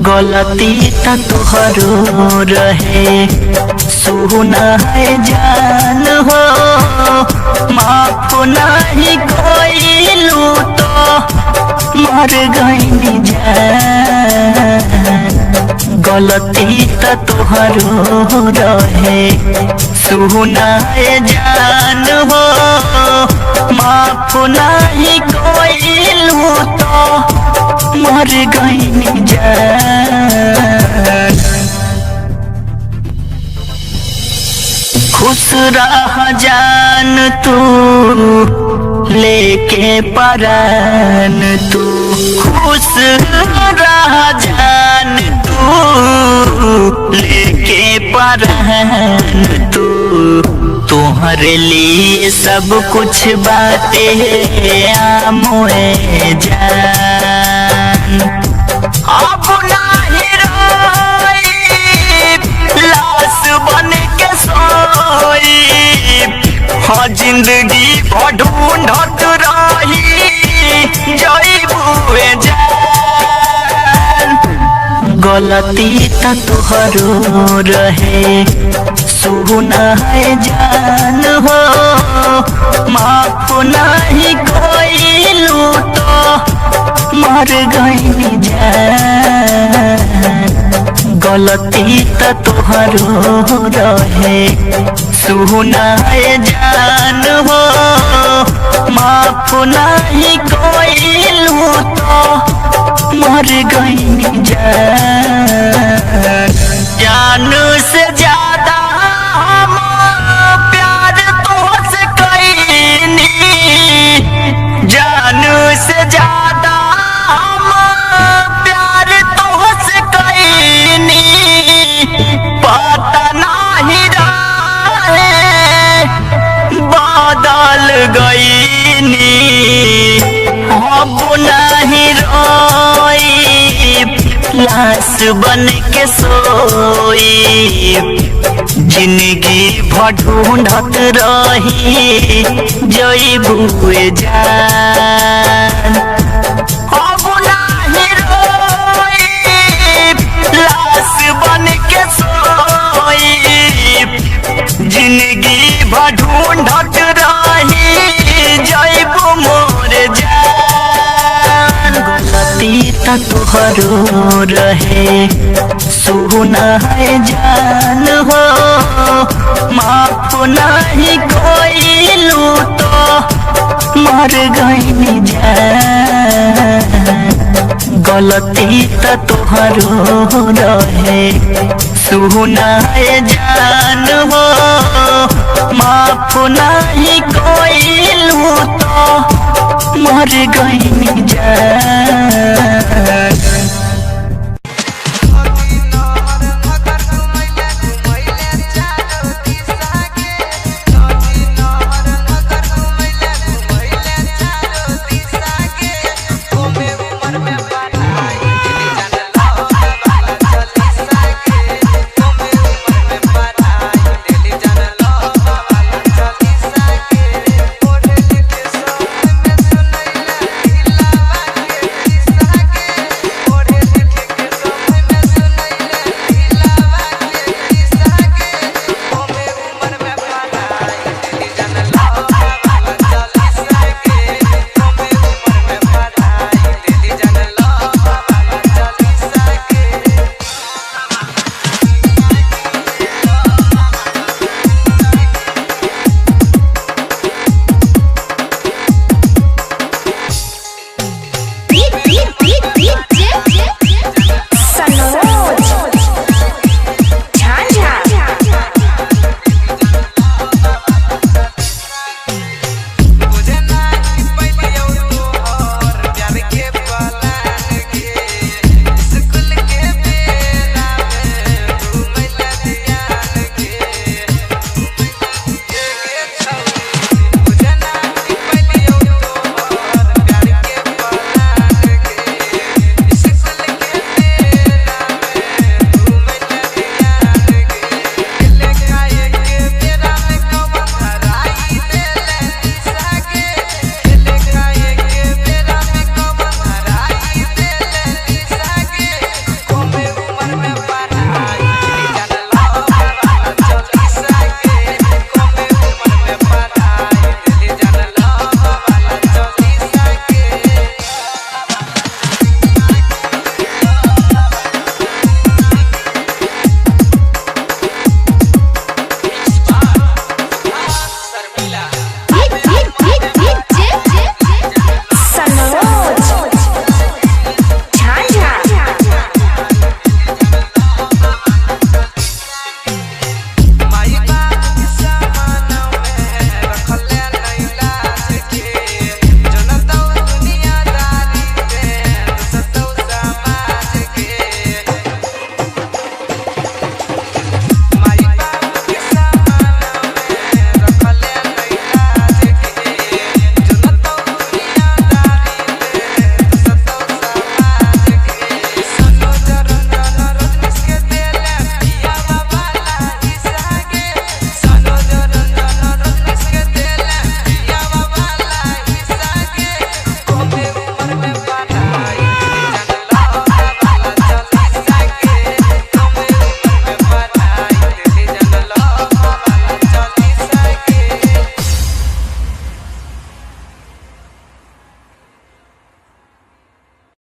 गलती त तोहरो रहे सुना है जान हो माफ नहीं कइलू तो मर गइनी जान। गलती त तोहरो रहे सुना है जान हो माफ नहीं कइलू तो मर गइनी जान। खुश रह जान तू लेके परान तू खुश रह जान तू लेके परान तू तुम्हारे लिए सब कुछ बातें आमोए जान। अब नहीं रोई लाश बन के सोई हाँ जिंदगी ढूंढत रही जइबुए जान। गलती त तोहरो रहे सुना है जान हो माफ नहीं कइलू तो मर गइनी जान। गलती त तोहरो रहे सुना है जान हो माफ नहीं कइलू तो मर गइनी जान। जान से ज्यादा हम प्यार तुझसे कइनी जान से ज्यादा हम प्यार तुझसे कइनी पता नहीं रहे बदल गइनी अब नहीं रोई लाश बन के सोई जिंदगी ढूंढत रही जइबुए जान। अब नहीं रोई लाश बन के सोई जिंदगी ढूंढत रही जइबु मोर जान। गलती त तोहरो रहे सुना है जान हो माफ नहीं कइलू तो मर गइनी जान। गलती त तोहरो रहे सुना है जान हो माफ नहीं कइलू तो मर गइनी जान।